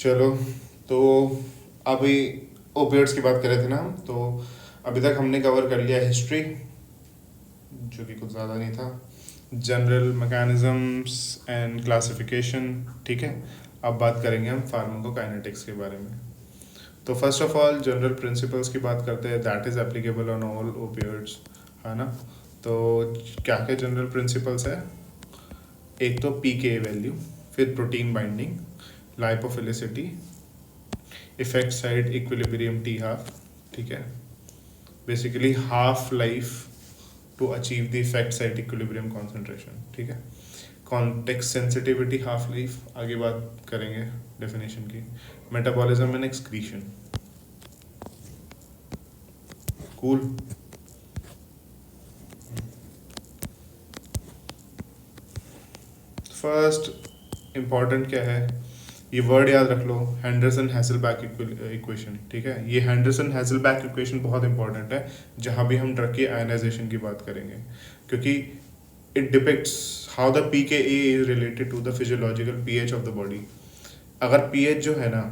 चलो, तो अभी ओपियोइड्स की बात कर रहे थे ना हम, तो अभी तक हमने कवर कर लिया हिस्ट्री, जो कि कुछ ज़्यादा नहीं था, जनरल मैकेनिज्म्स एंड क्लासिफिकेशन, ठीक है। अब बात करेंगे हम फार्माकोकाइनेटिक्स के बारे में। तो first of all general principles की बात करते हैं, that is applicable on all opioids, है ना। तो क्या क्या जनरल प्रिंसिपल्स है? एक तो पीके वैल्यू, फिर protein binding, lipophilicity, effect side equilibrium T half, ठीक है। Basically half life to achieve the effect side equilibrium concentration, ठीक है। कॉन्टेक्स्ट सेंसिटिविटी, हाफ लाइफ आगे बात करेंगे डेफिनेशन की। Metabolism and excretion, cool. First important क्या है, ये वर्ड याद रख लो, हेंडरसन हैसेलबैक इक्वेशन, ठीक है। ये हेंडरसन हैसेलबैक इक्वेशन बहुत इंपॉर्टेंट है जहाँ भी हम ड्रग की आयनाइजेशन की बात करेंगे, क्योंकि it depicts how the P K A is related to the physiological pH of the body. अगर पीएच जो है ना,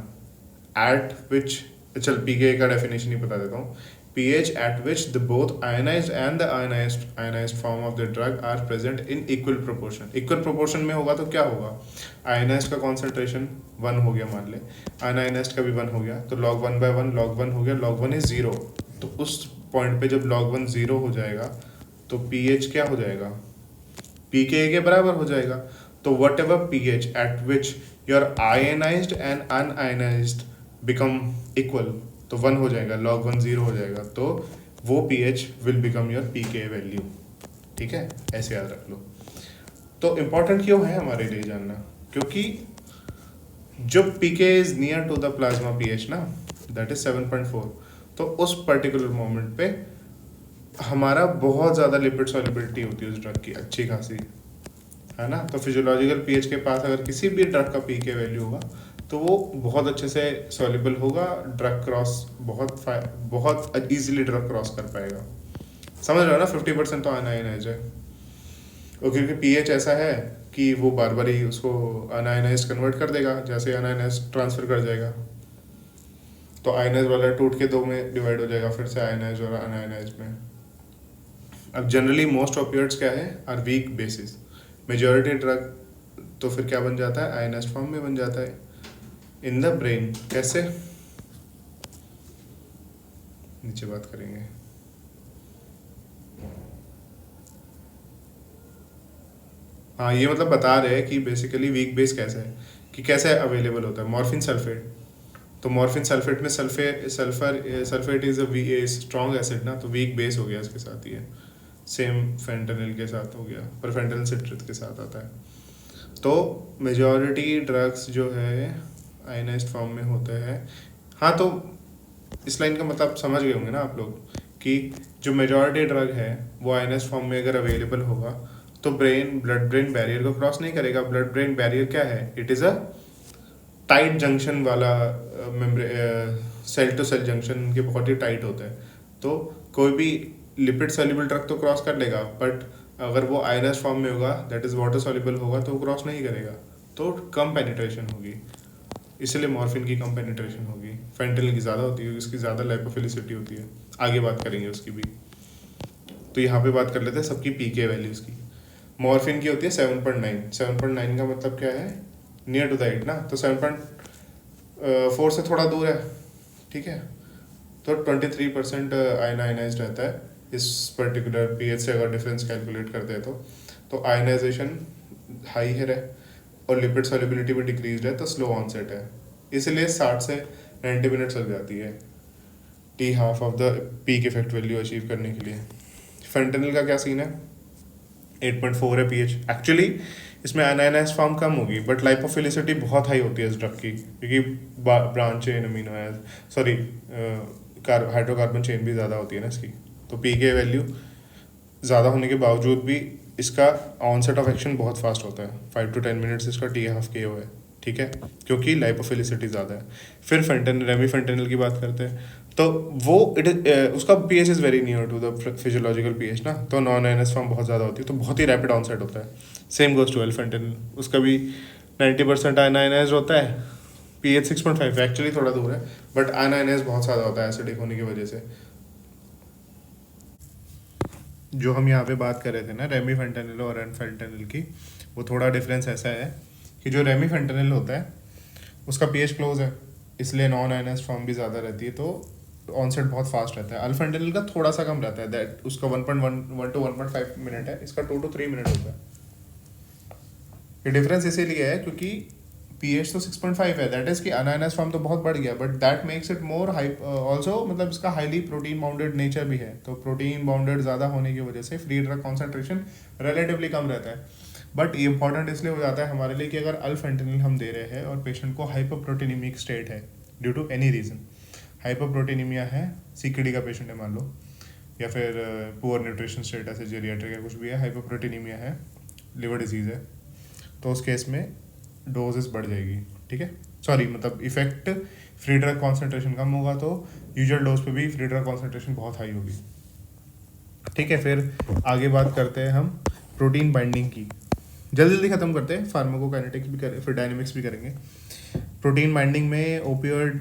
एट विच, चल पी के ए का डेफिनेशन ही बता देता हूँ। pH at which the both ionized and the ionized form of the drug are present in equal proportion। equal proportion में होगा तो क्या होगा, ionized का concentration 1 हो गया मान ले, unionized का भी 1 हो गया, तो log 1/1 log 1 हो गया, log 1 is 0। तो उस पॉइंट पे जब log 1 0 हो जाएगा तो pH क्या हो जाएगा, pKa के बराबर हो जाएगा। तो what ever pH at which your ionized and unionized become equal, तो 1 हो जाएगा, log 1 0 हो जाएगा, तो वो pH will become your pK value, ठीक है। ऐसे याद रख लो। तो इम्पॉर्टेंट क्यों है हमारे लिए जानना, क्योंकि जब pK is near to the plasma pH ना, दैट इज 7.4, तो उस पर्टिकुलर मोमेंट पे हमारा बहुत ज़्यादा लिपिड सॉल्युबिलिटी होती है उस ड्रग की, अच्छी खासी, है ना। तो फिजियोलॉजिकल पीएच के पास अगर किसी भी ड्रग का पीके वैल्यू होगा तो वो बहुत अच्छे से सॉल्युबल होगा, ड्रग क्रॉस बहुत इजीली ड्रग क्रॉस कर पाएगा। समझ रहे हो ना, 50% तो अनआयनाइज है, और क्योंकि पीएच ऐसा है कि वो बार बार ही उसको अनआयनाइज कन्वर्ट कर देगा, जैसे अनआयनाइज ट्रांसफर कर जाएगा तो आयनाइज वाला टूट के 2 में डिवाइड हो जाएगा, फिर से आयनाइज और अनआयनाइज में। अब जनरली मोस्ट ऑपियोइड्स क्या है, are weak bases, majority drug तो फिर क्या बन जाता है, आयनाइज्ड फॉर्म में बन जाता है इन द ब्रेन। कैसे, नीचे बात करेंगे। हाँ, ये मतलब बता रहे हैं कि बेसिकली वीक बेस कैसे है, कि कैसे अवेलेबल होता है। मॉर्फिन सल्फेट, तो मॉर्फिन सल्फेट में sulphate is a strong acid ना, तो वीक बेस हो गया इसके साथ ही है। सेम फेंटेनिल के साथ हो गया, पर फेंटेनिल सिट्रेट के साथ आता है। तो मेजॉरिटी ड्रग्स जो है आयनाइज्ड फॉर्म में होते हैं। हाँ, तो इस लाइन का मतलब समझ गए होंगे ना आप लोग, कि जो मेजॉरिटी ड्रग है वो आयनाइज्ड फॉर्म में अगर अवेलेबल होगा तो ब्लड ब्रेन बैरियर को क्रॉस नहीं करेगा। ब्लड ब्रेन बैरियर क्या है, it is a tight junction वाला सेल टू सेल जंक्शन के बहुत ही टाइट होता है, तो कोई भी लिपिड सॉल्युबल ड्रग तो क्रॉस कर लेगा, बट अगर वो आयनाइज्ड फॉर्म में होगा, दैट इज वाटर सॉल्युबल होगा, तो वो क्रॉस नहीं करेगा, तो कम पेनिट्रेशन होगी। इसलिए मॉर्फिन की कम पेनिट्रेशन होगी, फेंटेनिल की ज़्यादा होती है, इसकी ज़्यादा लाइपोफिलिसिटी होती है। आगे बात करेंगे उसकी भी। तो यहाँ पे बात कर लेते हैं सबकी पीके वैल्यूज़ की। मॉर्फिन की होती है 7.9। 7.9 का मतलब क्या है, नियर टू द 8 ना, तो 7.4 से थोड़ा दूर है, ठीक है। तो 23% आयनाइज्ड रहता है इस पर्टिकुलर पीएच से अगर डिफरेंस कैलकुलेट करते हैं तो आयनाइजेशन हाई है और लिपिड सॉल्युबिलिटी भी डिक्रीज है, तो स्लो ऑनसेट है, इसलिए 60 से 90 मिनट्स लग जाती है T half of the peak effect value achieve करने के लिए। फेंटेनिल का क्या सीन है, 8.4 है पीएच। एक्चुअली इसमें अनायनाइज्ड फॉर्म कम होगी, बट लाइपोफिलिसिटी बहुत हाई होती है इस ड्रग की, क्योंकि branch chain amino sorry hydrocarbon chain भी ज़्यादा होती है ना इसकी। तो पीके वैल्यू ज़्यादा होने के बावजूद भी इसका ऑनसेट ऑफ एक्शन बहुत फास्ट होता है, 5 to 10 मिनट्स इसका टी हाफ के है, ठीक है, क्योंकि लाइपोफिलिसिटी ज़्यादा है। फिर फेंटेनिल, रेमीफेंटेनिल की बात करते हैं, तो वो उसका pH is very near to the physiological pH ना, तो नॉन आयनाइज्ड फॉर्म बहुत ज़्यादा होती है, तो बहुत ही रैपिड ऑनसेट होता है। सेम गोज टू एल्फेंटेनिल, उसका भी 90% आयनाइज्ड होता है, पीएच 6.5 एक्चुअली थोड़ा दूर है, बट अनआयनाइज बहुत ज़्यादा होता है एसिडिक होने की वजह से। जो हम यहाँ पे बात कर रहे थे ना रेमीफेंटेनिल और एनफेंटेनिल की, वो थोड़ा डिफरेंस ऐसा है कि जो रेमीफेंटेनिल होता है उसका पीएच क्लोज है, इसलिए नॉन आयनाइज्ड फॉर्म भी ज़्यादा रहती है, तो ऑनसेट बहुत फास्ट रहता है। अल्फेंटेनिल का थोड़ा सा कम रहता है, दैट उसका 1.1 to 1.5 मिनट है, इसका 2 to 3 मिनट होता है। ये डिफरेंस इसीलिए है क्योंकि पीएच तो 6.5 है, दैट इज कि अनआयनाइज्ड फॉर्म तो बहुत बढ़ गया, but that makes it more high also, मतलब इसका हाईली प्रोटीन बाउंडेड नेचर भी है, तो प्रोटीन बाउंडेड ज़्यादा होने की वजह से फ्री ड्रग कॉन्सेंट्रेशन रिलेटिवली कम रहता है। बट ये इंपॉर्टेंट इसलिए हो जाता है हमारे लिए कि अगर अल्फेंटेनिल हम दे रहे हैं और पेशेंट को हाइपोप्रोटीनीमिक स्टेट है due to any reason, hypoproteinemia है, सीकेडी का पेशेंट है मान लो, या फिर पुअर न्यूट्रिशन स्टेटस है, जेरियाट्रिक है, कुछ भी है, हाइपोप्रोटीनीमिया है, लिवर डिजीज़ है, तो उस केस में डोजेस बढ़ जाएगी। ठीक है, सॉरी मतलब इफेक्ट फ्री ड्रग कॉन्सेंट्रेशन कम होगा तो यूजुअल डोज पे भी फ्री ड्रग कॉन्सेंट्रेशन बहुत हाई होगी। ठीक है, फिर आगे बात करते हैं हम प्रोटीन बाइंडिंग की, जल्दी जल्दी खत्म करते हैं, फार्माकोकाइनेटिक्स भी करें फिर डायनेमिक्स भी करेंगे। प्रोटीन बाइंडिंग में ओपियोइड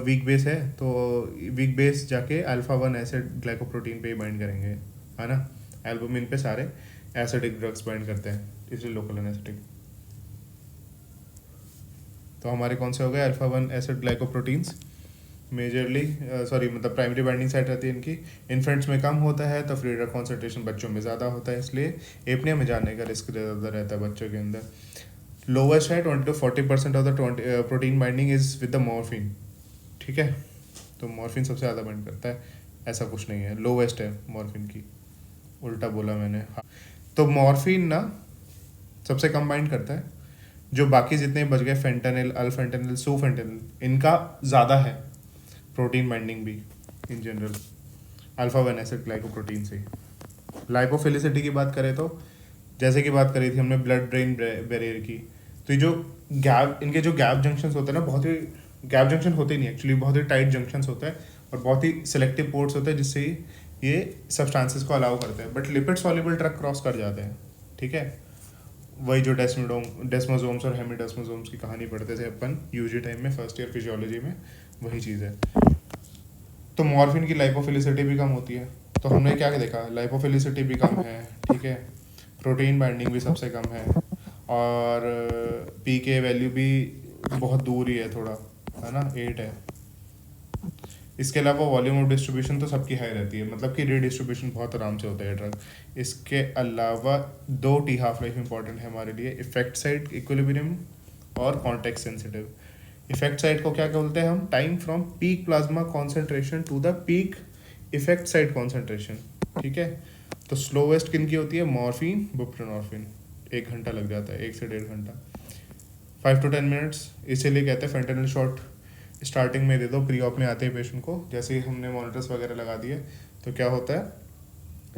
वीक बेस है, तो वीक बेस जाके अल्फा 1 एसिड ग्लाइकोप्रोटीन पे ही बाइंड करेंगे, है ना। एल्बुमिन पे सारे एसिडिक ड्रग्स बाइंड करते हैं, इसलिए लोकल एनेस्थेटिक। तो हमारे कौन से हो गए alpha 1 acid glycoproteins, majorly sorry मतलब प्राइमरी बाइंडिंग साइट रहती है इनकी, इन्फेंट्स में कम होता है तो फ्री ड्रग कॉन्सेंट्रेशन बच्चों में ज़्यादा होता है, इसलिए एपनिया में जाने का रिस्क ज़्यादा रहता है बच्चों के अंदर। लोवेस्ट है 20 to 40% of the protein binding is with the morphine. ठीक है, तो मॉर्फिन सबसे ज़्यादा बाइंड करता है, ऐसा कुछ नहीं है, लोवेस्ट है मॉर्फिन की, उल्टा बोला मैंने। हाँ, तो मॉर्फिन ना सबसे कम बाइंड करता है, जो बाकी जितने बच गए फेंटेनिल, अल्फेंटेनिल, सूफेंटेनिल, इनका ज़्यादा है प्रोटीन बाइंडिंग भी in general alpha 1 acid glycoprotein से। लाइपोफिलिसिटी की बात करें तो जैसे कि बात करी थी हमने ब्लड ब्रेन बैरियर की, तो ये जो गैप, इनके जो गैप जंक्शंस होते हैं ना, बहुत ही गैप जंक्शन होते ही नहीं एक्चुअली, बहुत ही टाइट जंक्शंस होते हैं और बहुत ही सिलेक्टिव पोर्ट्स होते हैं जिससे ये सब्सटेंसेस को अलाउ करते हैं, but lipid soluble drug cross कर जाते हैं। ठीक है, वही जो डेस्मोसोम्स और हेमिडेस्मोसोम्स की कहानी पढ़ते थे अपन यूजी टाइम में, फर्स्ट ईयर फिजियोलॉजी में, वही चीज़ है। तो मॉर्फिन की लाइपोफिलिसिटी भी कम होती है, तो हमने क्या देखा, लाइपोफिलिसिटी भी कम है, ठीक है, प्रोटीन बाइंडिंग भी सबसे कम है, और पी के वैल्यू भी बहुत दूर ही है थोड़ा, है ना, 8 है। इसके अलावा वॉल्यूम ऑफ डिस्ट्रीब्यूशन तो सबकी हाई रहती है, मतलब कि रीडिस्ट्रीब्यूशन बहुत आराम से होता है ड्रग। इसके अलावा 2 टी हाफ लाइफ इंपॉर्टेंट है हमारे लिए, इफेक्ट साइड इक्विलिब्रियम और कॉन्टेक्स्ट सेंसिटिव। इफेक्ट साइड को क्या बोलते हैं हम, time from peak plasma concentration to the peak effect side concentration. ठीक है, तो स्लोवेस्ट किन की होती है, मॉर्फिन, बुप्रेनॉर्फिन, 1 घंटा लग जाता है, 1 से 1.5 घंटा, 5 to 10 मिनट्स। इसीलिए कहते हैं फेंटेनिल शॉट स्टार्टिंग में दे दो, प्री ऑप में आते हैं पेशेंट को, जैसे ही हमने मॉनिटर्स वगैरह लगा दिए तो क्या होता है,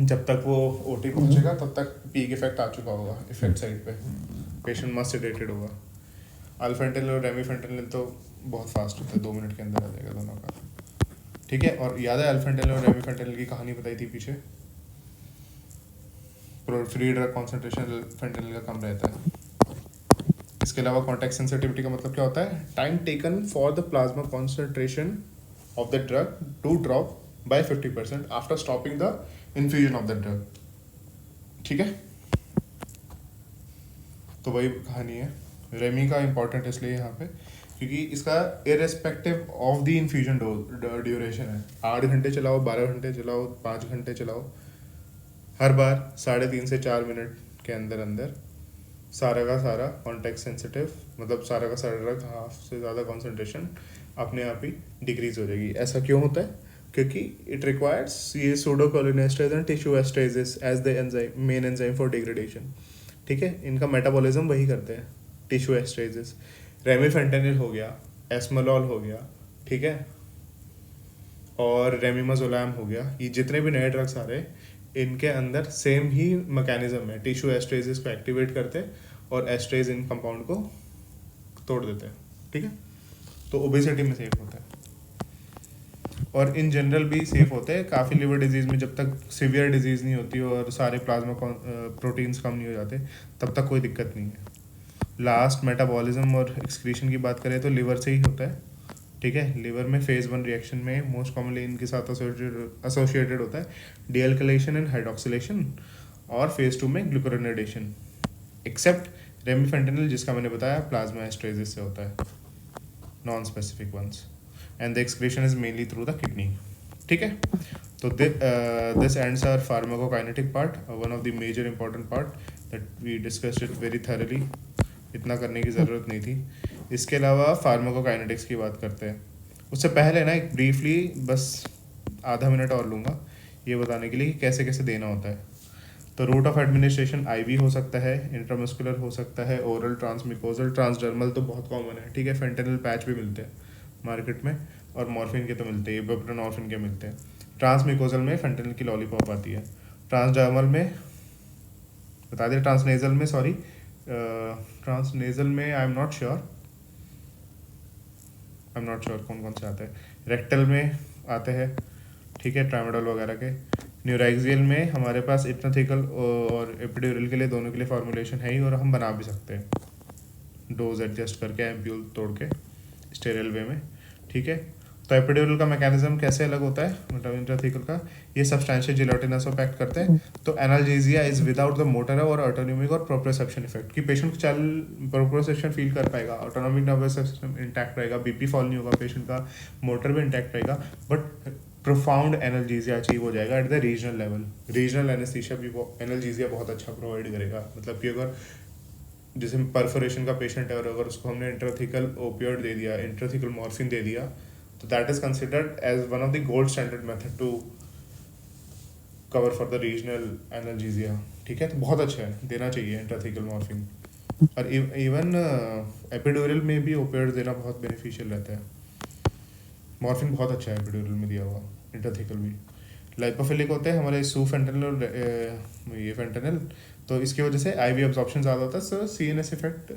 जब तक वो ओटी पहुंचेगा तब तक पीक इफेक्ट आ चुका होगा इफेक्ट साइड पे, पेशेंट मस्त सेडेटेड होगा। अल्फेंटेनिल और रेमीफेंटेनिल तो बहुत फास्ट होता है, 2 मिनट के अंदर आ जाएगा दोनों का। ठीक है, और याद है अल्फेंटेनिल और रेमीफेंटेनिल की कहानी बताई थी पीछे, फ्री ड्रग कॉन्सेंट्रेशन फेंटेनिल का कम रहता है। इसके अलावा कॉन्टेक्ट सेंसिटिविटी का मतलब क्या होता है, time taken for the plasma concentration of the drug to drop by 50% after stopping the infusion of the drug. ठीक है, तो वही कहानी है। रेमी का इंपॉर्टेंट इसलिए यहाँ पे क्योंकि इसका irrespective of the infusion duration है, 8 घंटे चलाओ, 12 घंटे चलाओ, 5 घंटे चलाओ, हर बार 3.5 से 4 मिनट के अंदर अंदर सारा का सारा कॉन्टेक्ट सेंसिटिव, मतलब सारा का सारा ड्रग हाफ से ज़्यादा कॉन्सेंट्रेशन अपने आप ही डिक्रीज हो जाएगी। ऐसा क्यों होता है, क्योंकि इट रिक्वायर्स ये pseudocholinesterase and tissue esterases as the enzyme, main enzyme for degradation. ठीक है, इनका मेटाबॉलिज्म वही करते हैं, टिश्यू एस्ट्रेजेस। रेमीफेंटेनिल हो गया, एस्मोलॉल हो गया, ठीक है, और रेमिमाजोलैम हो गया, ये जितने भी नए ड्रग्स आ रहे हैं इनके अंदर सेम ही मैकेनिज्म है, टिश्यू एस्ट्रेजेस को एक्टिवेट करते हैं और एस्ट्रेज इन कंपाउंड को तोड़ देते हैं। ठीक है, तो ओबेसिटी में सेफ होता है और इन जनरल भी सेफ होते हैं काफ़ी। लिवर डिजीज़ में जब तक सीवियर डिजीज़ नहीं होती और सारे प्लाज्मा प्रोटीन्स कम नहीं हो जाते तब तक कोई दिक्कत नहीं है। लास्ट मेटाबॉलिज्म और एक्सक्रीशन की बात करें तो लिवर से ही होता है, ठीक है। लिवर में फेज 1 रिएक्शन में मोस्ट कॉमनली इनके साथ एसोसिएटेड होता है डीएल्कलेशन एंड हाइड्रोक्सिलेशन, और फेज 2 में ग्लूकुरोनाइडेशन, एक्सेप्ट रेमिफेंटेनिल जिसका मैंने बताया प्लाज्मा एस्ट्रेसिस से होता है, non specific ones, and the excretion is mainly through the kidney, ठीक है। तो this ends our pharmacokinetic part, one of the major important part that we discussed it very thoroughly, इतना करने की ज़रूरत नहीं थी। इसके अलावा फार्माकोकाइनेटिक्स की बात करते हैं। उससे पहले ना एक ब्रीफली बस आधा मिनट और लूँगा ये बताने के लिए कि कैसे कैसे देना होता है। तो रूट ऑफ एडमिनिस्ट्रेशन आईवी हो सकता है, इंट्रामस्कुलर हो सकता है, ओरल, ट्रांसमिकोजल, ट्रांसडर्मल तो बहुत कॉमन है, ठीक है। फेंटेनिल पैच भी मिलते हैं मार्केट में, और मॉर्फिन के तो मिलते हैं, बुप्रेनॉर्फिन के मिलते हैं। ट्रांसमिकोजल में फेंटेनिल की लॉलीपॉप आती है। ट्रांसडर्मल में बता दें, ट्रांसनेजल में सॉरी, ट्रांसनेजल में आई एम नॉट श्योर कौन कौन से आते हैं। रेक्टल में आते हैं, ठीक है, ट्रामेडोल वगैरह के। न्यूरैक्सियल में हमारे पास इथनोथिकल और एपिड्यूरल के लिए, दोनों के लिए फॉर्मुलेशन है ही, और हम बना भी सकते हैं डोज एडजस्ट करके, एम्प्यूल तोड़ के स्टेरल वे में, ठीक है। तो एपिड्यूरल का मैकेनिज्म कैसे अलग होता है मतलब इंट्राथिकल का, ये सब्सटेंशियल जिलेटिनस को पैक्ट करते हैं। तो analgesia is without the motor और ऑटोनोमिक और प्रोप्रियोसेप्शन इफेक्ट, कि पेशेंट चल प्रोप्रियोसेप्शन फील कर पाएगा, ऑटोनोमिक नर्वस सिस्टम इंटैक्ट रहेगा, बीपी फॉल नहीं होगा पेशेंट का, मोटर भी इंटैक्ट रहेगा, बट प्रोफाउंड एनाल्जेसिया अचीव हो जाएगा at the regional level. Regional anaesthesia भी वो एनाल्जेसिया बहुत अच्छा प्रोवाइड करेगा। मतलब कि अगर जैसे परफोरेशन का पेशेंट है और अगर उसको हमने इंट्राथिकल ओपियोइड दे दिया, इंट्राथिकल मॉर्फिन दे दिया, तो that is considered as one of the gold standard method to cover for the regional analgesia, ठीक है। तो बहुत अच्छा है, देना चाहिए इंट्राथिकल मॉर्फिन। और इवन एपिड्यूरल में भी ओपियोइड देना बहुत बेनिफिशियल रहता है। मॉर्फिन बहुत अच्छा है एपिड्यूरल में दिया हुआ, इंट्राथिकल भी। लाइपोफिलिक होते हैं हमारे फेंटेनिल और ये फेंटेनिल, तो इसकी वजह से आईवी एब्जॉर्प्शन ज़्यादा होता है, सो सीएनएस इफेक्ट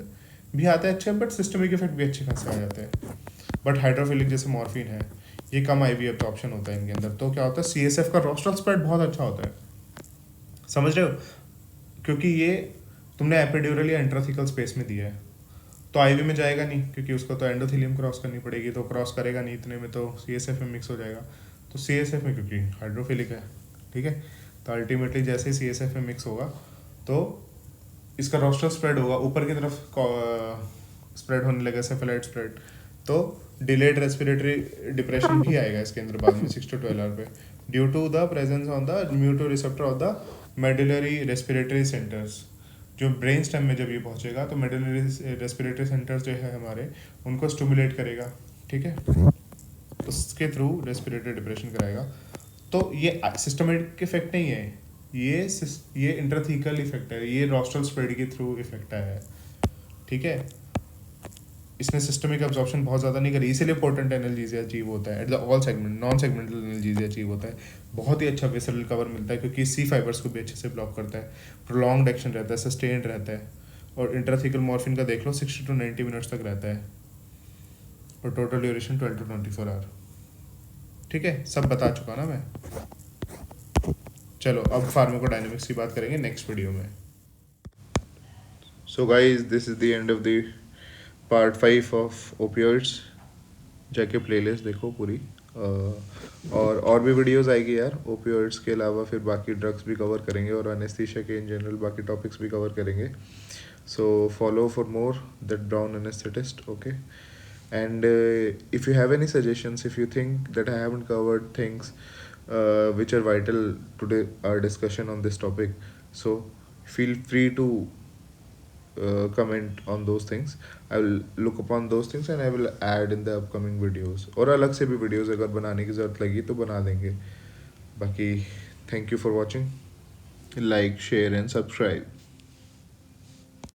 भी आता है अच्छे, बट सिस्टमिक इफेक्ट भी अच्छे खासे आ जाते हैं। बट हाइड्रोफिलिक जैसे मॉर्फिन है, ये कम आईवी एब्जॉर्प्शन होता है इनके अंदर, तो क्या होता है सीएसएफ का रोस्ट्रल स्प्रेड बहुत अच्छा होता है, समझ रहे हो, क्योंकि ये तुमने एपिड्यूरल या इंट्राथिकल स्पेस में दिया है, तो आईवी में जाएगा नहीं, क्योंकि उसको तो एंडोथेलियम क्रॉस करनी पड़ेगी, तो क्रॉस करेगा नहीं इतने में, तो सीएसएफ में मिक्स हो जाएगा। तो सीएसएफ में क्योंकि हाइड्रोफिलिक है, ठीक है, तो अल्टीमेटली जैसे ही सीएसएफ में मिक्स होगा तो इसका रोस्ट्रल स्प्रेड होगा, ऊपर की तरफ स्प्रेड होने लगेगा, सेफेलाइट स्प्रेड, तो डिलेड रेस्पिरेटरी डिप्रेशन भी आएगा इसके अंदर बाद में 6 to 12 आवर पे, due to the presence on the muto receptor of the medullary respiratory centers. जो ब्रेन स्टेम में जब ये पहुंचेगा तो मेडुलरी रेस्पिरेटरी सेंटर्स जो है हमारे, उनको स्टिमुलेट करेगा, ठीक है, उसके थ्रू रेस्पिरेटरी डिप्रेशन कराएगा। तो ये सिस्टमेटिक इफेक्ट नहीं है, ये इंट्राथीकल इफेक्ट है, ये रोस्ट्रल स्प्रेड के थ्रू इफेक्ट आया है, ठीक है। इसने सिस्टमिक एब्जॉर्प्शन बहुत ज़्यादा नहीं करी, इसीलिए पोटेंट एनाल्जेसिया अचीव होता है at the all segment, non segmental analgesia achieve होता है। बहुत ही अच्छा वेसल कवर मिलता है, क्योंकि सी फाइबर्स को भी अच्छे से ब्लॉक करता है, प्रोलॉन्ग्ड एक्शन रहता है, सस्टेन्ड रहता है। और इंट्राथिकल मॉर्फिन का देख लो 60 to 90 मिनट्स तक रहता है, और टोटल ड्यूरेशन 12 to 24 आवर, ठीक है। सब बता चुका ना मैं। चलो अब फार्माकोडायनेमिक्स की बात करेंगे नेक्स्ट वीडियो में। So guys this is the end of the part 5 of opioids. जाके प्लेलिस्ट देखो पूरी, और भी वीडियोस आएगी यार ओपियोइड्स के अलावा, फिर बाकी ड्रग्स भी कवर करेंगे, और एनेस्थीसिया के इन जनरल बाकी टॉपिक्स भी कवर करेंगे। So follow for more that brown anaesthetist, okay. And if you have any suggestions, if you think that I haven't covered things which are vital today our discussion on this topic, so feel free to comment on those things. I will look upon those things and I will add in the upcoming videos, और अलग से भी videos अगर बनाने की ज़रूरत लगी तो बना देंगे। बाकी thank you for watching, like, share and subscribe.